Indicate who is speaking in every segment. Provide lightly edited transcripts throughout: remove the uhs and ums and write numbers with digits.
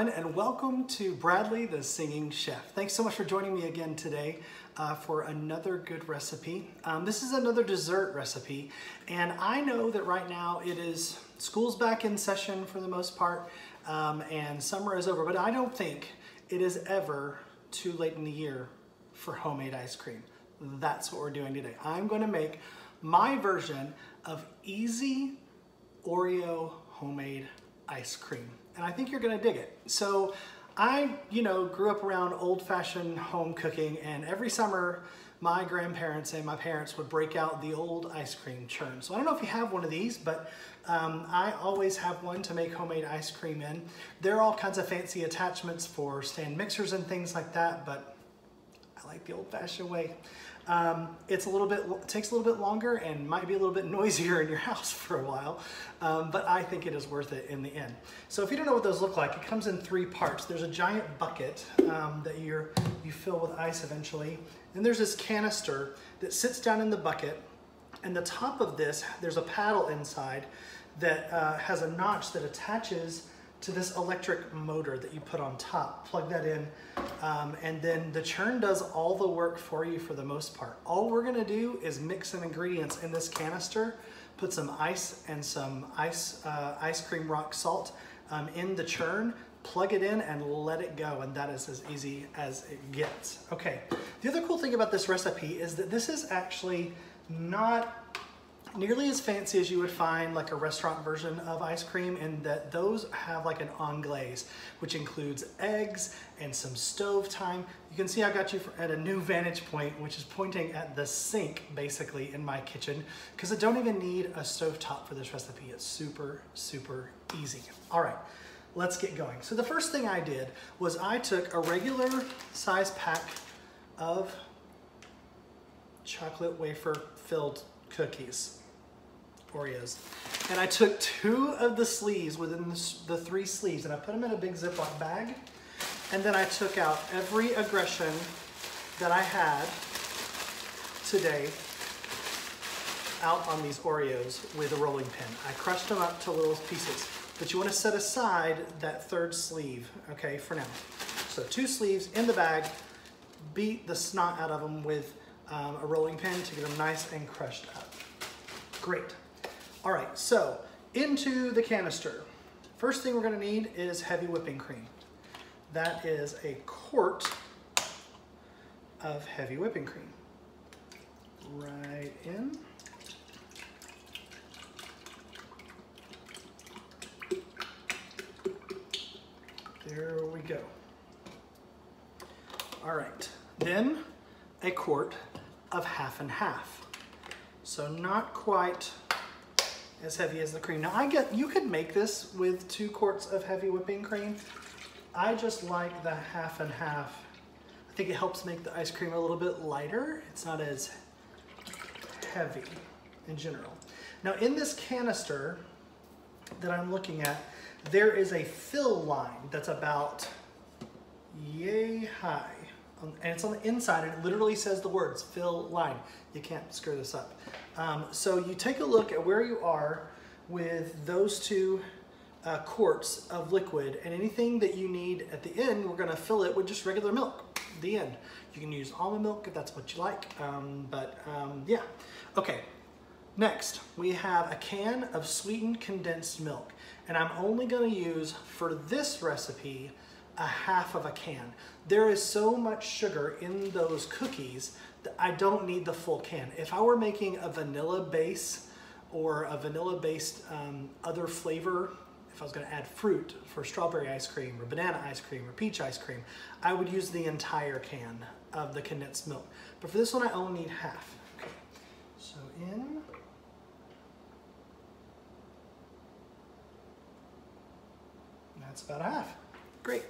Speaker 1: everyone, and welcome to Bradley the Singing Chef. Thanks so much for joining me again today for another good recipe. This is another dessert recipe, and I know that right now school's back in session for the most part, and summer is over, but I don't think it is ever too late in the year for homemade ice cream. That's what we're doing today. I'm going to make my version of easy Oreo homemade ice cream, and I think you're gonna dig it. So I, grew up around old-fashioned home cooking, and every summer my grandparents and my parents would break out the old ice cream churn. So I don't know if you have one of these, but I always have one to make homemade ice cream in. There are all kinds of fancy attachments for stand mixers and things like that, but I like the old-fashioned way. It takes a little bit longer and might be a little bit noisier in your house for a while, but I think it is worth it in the end. So if you don't know what those look like, it comes in 3 parts. There's a giant bucket that you fill with ice eventually. Then there's this canister that sits down in the bucket, and the top of this, there's a paddle inside that has a notch that attaches to this electric motor that you put on top. Plug that in, and then the churn does all the work for you for the most part. All we're gonna do is mix some ingredients in this canister, put some ice and some ice cream rock salt in the churn, plug it in and let it go, and that is as easy as it gets. Okay, the other cool thing about this recipe is that this is actually not nearly as fancy as you would find like a restaurant version of ice cream, in that those have like an anglaise, which includes eggs and some stove time. You can see I got you at a new vantage point, which is pointing at the sink basically in my kitchen, because I don't even need a stove top for this recipe. It's super, super easy. All right, let's get going. So the first thing I did was I took a regular size pack of chocolate wafer filled cookies, Oreos, and I took 2 of the sleeves within the 3 sleeves, and I put them in a big Ziploc bag, and then I took out every aggression that I had today out on these Oreos with a rolling pin. I crushed them up to little pieces, but you want to set aside that 3rd sleeve, okay, for now. So 2 sleeves in the bag, beat the snot out of them with a rolling pin to get them nice and crushed up. Great. All right, so into the canister. First thing we're gonna need is heavy whipping cream. That is a quart of heavy whipping cream. Right in. There we go. All right, then a quart of half and half. So not quite as heavy as the cream. Now you could make this with 2 quarts of heavy whipping cream. I just like the half and half. I think it helps make the ice cream a little bit lighter. It's not as heavy in general. Now in this canister that I'm looking at, there is a fill line that's about yay high. And it's on the inside, and it literally says the words fill line. You can't screw this up. So you take a look at where you are with those 2 quarts of liquid, and anything that you need at the end, we're gonna fill it with just regular milk, the end. You can use almond milk if that's what you like, yeah. Okay, next we have a can of sweetened condensed milk, and I'm only gonna use, for this recipe, a half of a can. There is so much sugar in those cookies that I don't need the full can. If I were making a vanilla base or a vanilla based other flavor, if I was gonna add fruit for strawberry ice cream or banana ice cream or peach ice cream, I would use the entire can of the condensed milk. But for this one, I only need half. Okay, so in. That's about a half. Great.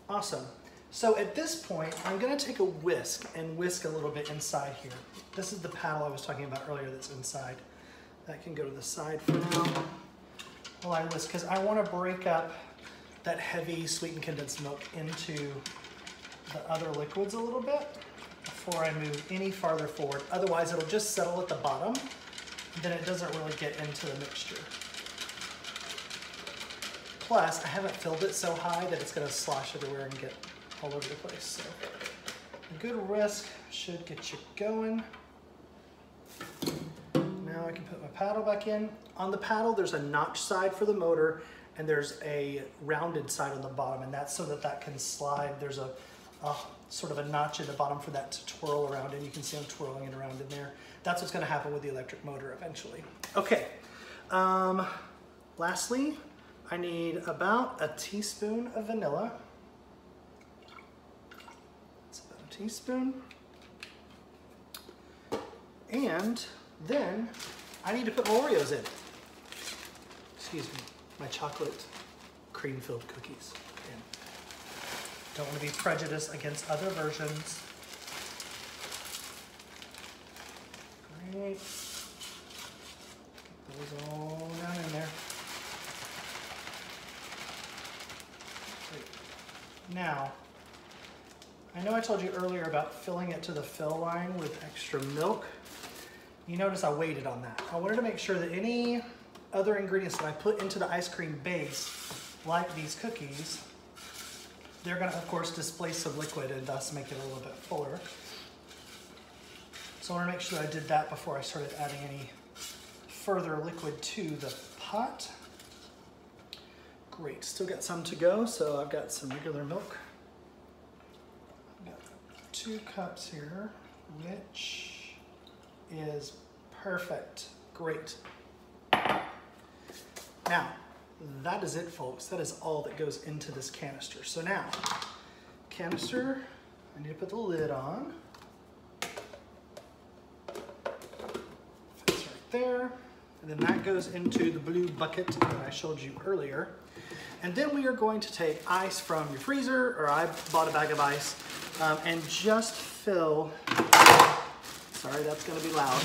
Speaker 1: Awesome. So at this point, I'm gonna take a whisk and whisk a little bit inside here. This is the paddle I was talking about earlier that's inside. That can go to the side for now while I whisk, because I wanna break up that heavy sweetened condensed milk into the other liquids a little bit before I move any farther forward. Otherwise, it'll just settle at the bottom, then it doesn't really get into the mixture. Plus, I haven't filled it so high that it's gonna slosh everywhere and get all over the place. So a good whisk should get you going. Now I can put my paddle back in. On the paddle, there's a notch side for the motor and there's a rounded side on the bottom, and that's so that that can slide. There's a sort of a notch in the bottom for that to twirl around, and you can see I'm twirling it around in there. That's what's gonna happen with the electric motor eventually. Okay, lastly, I need about a teaspoon of vanilla. That's about a teaspoon. And then I need to put Oreos in. Excuse me, my chocolate cream-filled cookies. And don't want to be prejudiced against other versions. Great. Get those all down in there. Great. Now, I know I told you earlier about filling it to the fill line with extra milk. You notice I waited on that. I wanted to make sure that any other ingredients that I put into the ice cream base, like these cookies, they're gonna, of course, displace some liquid and thus make it a little bit fuller. So I wanna make sure that I did that before I started adding any further liquid to the pot. Great, still got some to go, so I've got some regular milk. I've got 2 cups here, which is perfect. Great. Now, that is it, folks. That is all that goes into this canister. So now, canister, I need to put the lid on. Fits right there. And then that goes into the blue bucket that I showed you earlier. And then we are going to take ice from your freezer, or I bought a bag of ice, and just fill, sorry, that's gonna be loud,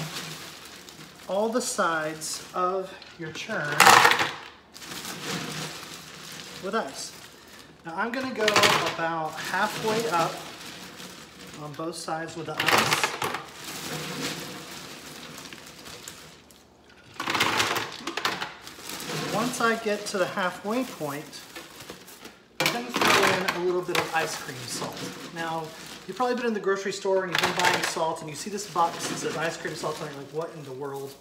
Speaker 1: all the sides of your churn with ice. Now I'm gonna go about halfway up on both sides with the ice. Once I get to the halfway point, I'm gonna throw in a little bit of ice cream salt. Now, you've probably been in the grocery store and you've been buying salt and you see this box that says ice cream salt and you're like, what in the world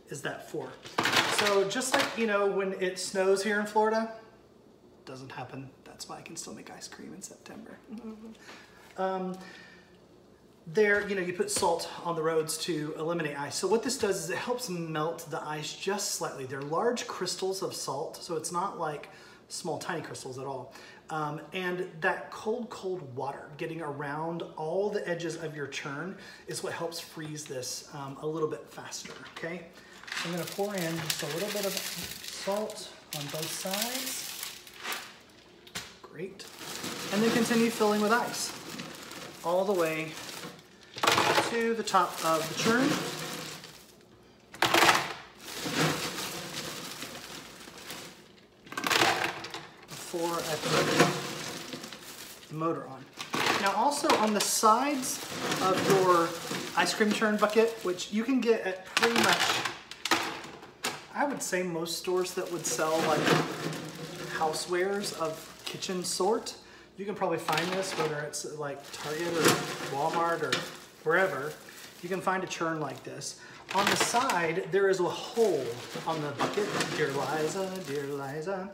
Speaker 1: is that for? So just like, you know, when it snows here in Florida, doesn't happen. That's why I can still make ice cream in September. There, you know, you put salt on the roads to eliminate ice. So what this does is it helps melt the ice just slightly. They're large crystals of salt, so it's not like small, tiny crystals at all. And that cold, cold water getting around all the edges of your churn is what helps freeze this a little bit faster, okay? So I'm gonna pour in just a little bit of salt on both sides. Great. And then continue filling with ice all the way to the top of the churn. Before I put the motor on. Now also on the sides of your ice cream churn bucket, which you can get at pretty much, I would say most stores that would sell like housewares of kitchen sort, you can probably find this, whether it's like Target or Walmart or wherever, you can find a churn like this. On the side, there is a hole on the bucket. Dear Liza, dear Liza.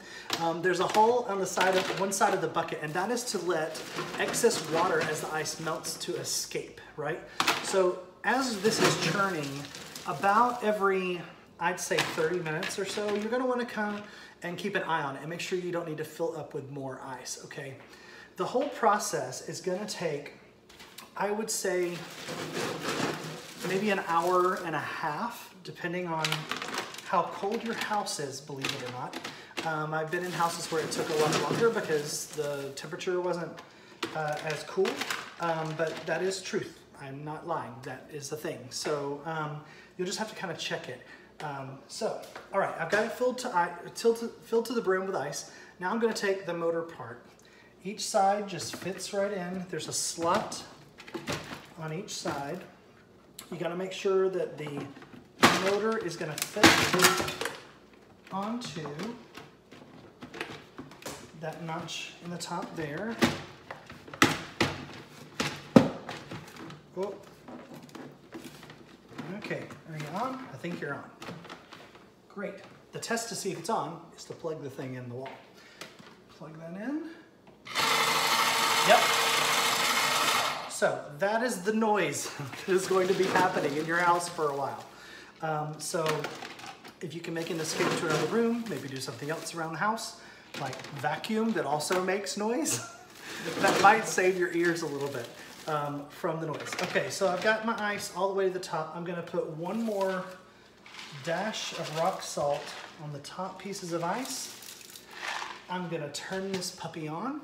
Speaker 1: There's a hole on the side of one side of the bucket, and that is to let excess water as the ice melts to escape, right? So as this is churning, about every, I'd say 30 minutes or so, you're gonna wanna come and keep an eye on it and make sure you don't need to fill up with more ice, okay? The whole process is gonna take, I would say, maybe an hour and a half, depending on how cold your house is, believe it or not. I've been in houses where it took a lot longer because the temperature wasn't as cool, but that is truth. I'm not lying, that is the thing. So you'll just have to kind of check it. All right, I've got it filled to the brim with ice. Now I'm gonna take the motor part. Each side just fits right in. There's a slot on each side. You gotta make sure that the motor is gonna fit onto that notch in the top there. Oh. Okay, are you on? I think you're on. Great. The test to see if it's on is to plug the thing in the wall. Plug that in. Yep. So that is the noise that is going to be happening in your house for a while. So if you can make an escape to another room, maybe do something else around the house, like vacuum that also makes noise, that might save your ears a little bit from the noise. Okay, so I've got my ice all the way to the top. I'm gonna put one more dash of rock salt on the top pieces of ice. I'm gonna turn this puppy on,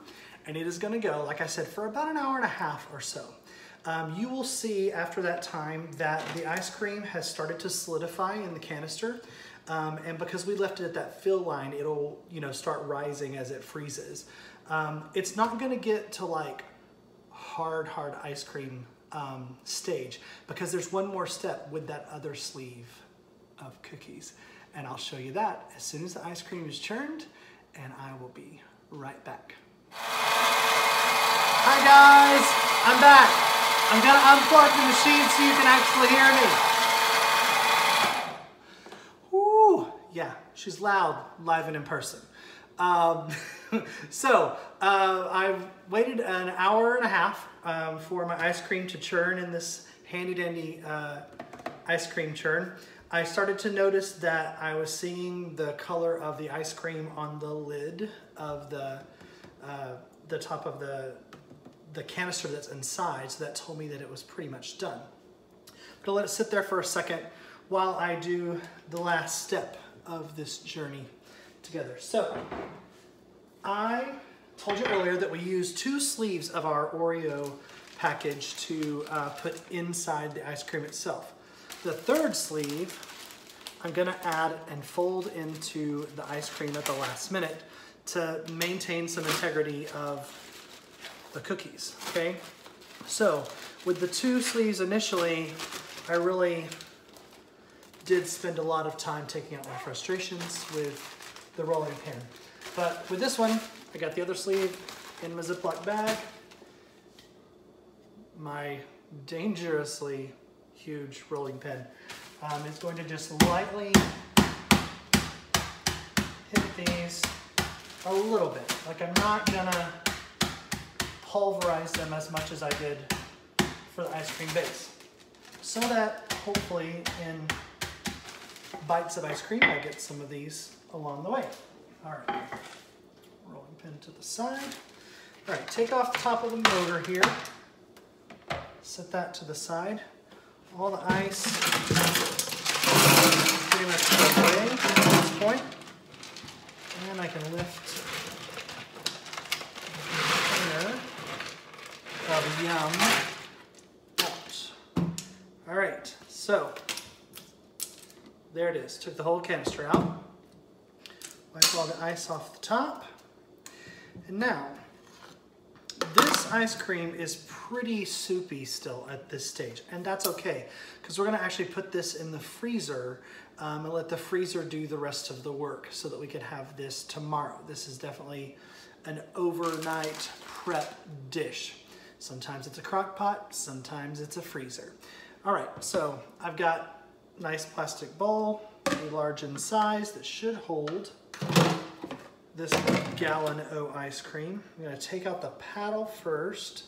Speaker 1: and it is gonna go, like I said, for about an hour and a half or so. You will see after that time that the ice cream has started to solidify in the canister. And because we left it at that fill line, it'll start rising as it freezes. It's not gonna get to like hard ice cream stage, because there's one more step with that other sleeve of cookies. And I'll show you that as soon as the ice cream is churned, and I will be right back. Hi guys, I'm back. I'm gonna unplug the machine so you can actually hear me. Woo, yeah, she's loud, live and in person. I've waited an hour and a half for my ice cream to churn in this handy dandy ice cream churn. I started to notice that I was seeing the color of the ice cream on the lid of the top of the canister that's inside, so that told me that it was pretty much done. I'm gonna let it sit there for a second while I do the last step of this journey together. So, I told you earlier that we used 2 sleeves of our Oreo package to put inside the ice cream itself. The third sleeve, I'm gonna add and fold into the ice cream at the last minute to maintain some integrity of the cookies, okay? So, with the 2 sleeves initially, I really did spend a lot of time taking out my frustrations with the rolling pin. But with this one, I got the other sleeve in my Ziploc bag. My dangerously huge rolling pin is going to just lightly hit these a little bit. Like, I'm not gonna pulverize them as much as I did for the ice cream base, so that hopefully in bites of ice cream I get some of these along the way. All right, rolling pin to the side. All right, take off the top of the motor here, set that to the side. All the ice pretty much away at this point, and I can lift of yum out. All right, so there it is. Took the whole canister out. Wipe all the ice off the top. And now, this ice cream is pretty soupy still at this stage, and that's okay, because we're gonna actually put this in the freezer and let the freezer do the rest of the work so that we can have this tomorrow. This is definitely an overnight prep dish. Sometimes it's a crock pot, sometimes it's a freezer. All right, so I've got a nice plastic bowl, pretty large in size, that should hold this gallon-o ice cream. I'm gonna take out the paddle first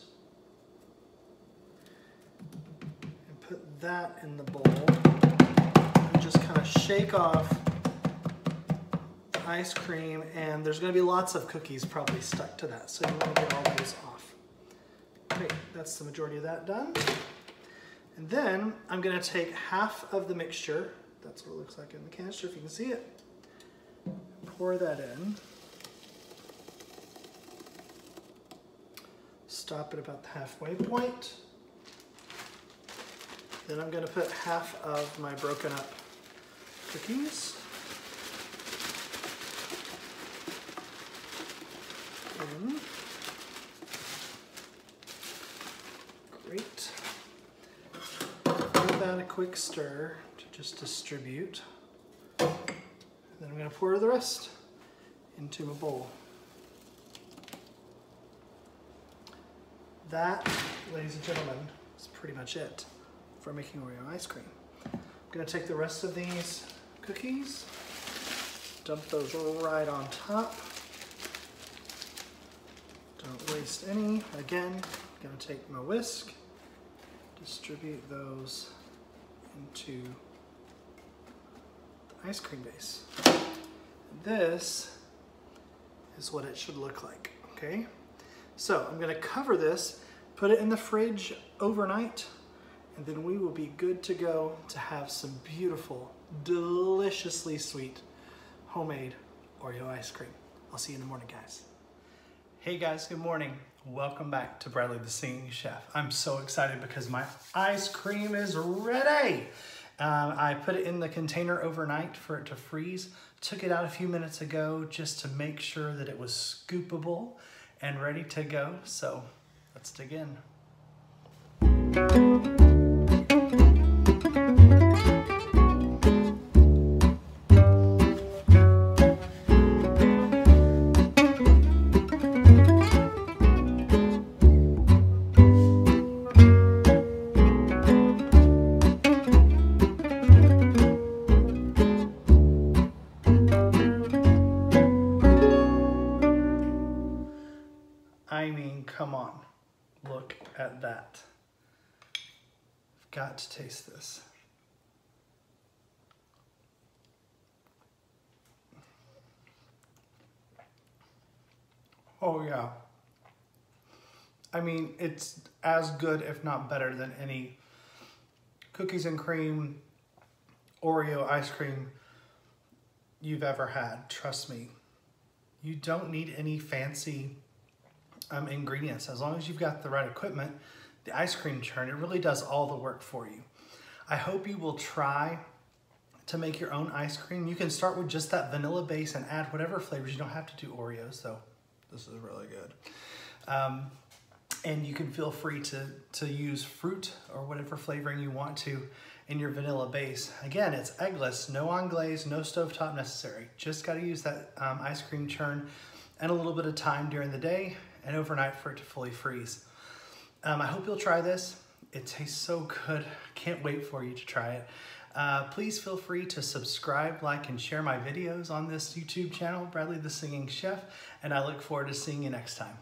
Speaker 1: and put that in the bowl and just kind of shake off the ice cream, and there's gonna be lots of cookies probably stuck to that, so you wanna get all those off. Great, that's the majority of that done. And then I'm gonna take half of the mixture, that's what it looks like in the canister if you can see it, pour that in. Stop at about the halfway point. Then I'm gonna put half of my broken up cookies in. Great. Give that a quick stir to just distribute. And then I'm gonna pour the rest into a bowl. that, ladies and gentlemen, is pretty much it for making Oreo ice cream. I'm gonna take the rest of these cookies, dump those right on top. Don't waste any. Again, I'm gonna take my whisk, distribute those into the ice cream base. This is what it should look like, okay? So I'm gonna cover this, put it in the fridge overnight, and then we will be good to go to have some beautiful, deliciously sweet, homemade Oreo ice cream. I'll see you in the morning, guys. Hey guys, good morning. Welcome back to Bradley the Singing Chef. I'm so excited because my ice cream is ready. I put it in the container overnight for it to freeze. Took it out a few minutes ago just to make sure that it was scoopable and ready to go. So let's dig in. I mean, come on, look at that. I've got to taste this. Oh yeah. I mean, it's as good, if not better, than any cookies and cream, Oreo ice cream you've ever had. Trust me. You don't need any fancy ingredients. As long as you've got the right equipment, the ice cream churn, it really does all the work for you. I hope you will try to make your own ice cream. You can start with just that vanilla base and add whatever flavors. You don't have to do Oreos, though. This is really good. And you can feel free to use fruit or whatever flavoring you want to in your vanilla base. Again, it's eggless, no anglaise, no stovetop necessary. Just got to use that ice cream churn and a little bit of time during the day and overnight for it to fully freeze. I hope you'll try this. It tastes so good. Can't wait for you to try it. Please feel free to subscribe, like, and share my videos on this YouTube channel, Bradley the Singing Chef, and I look forward to seeing you next time.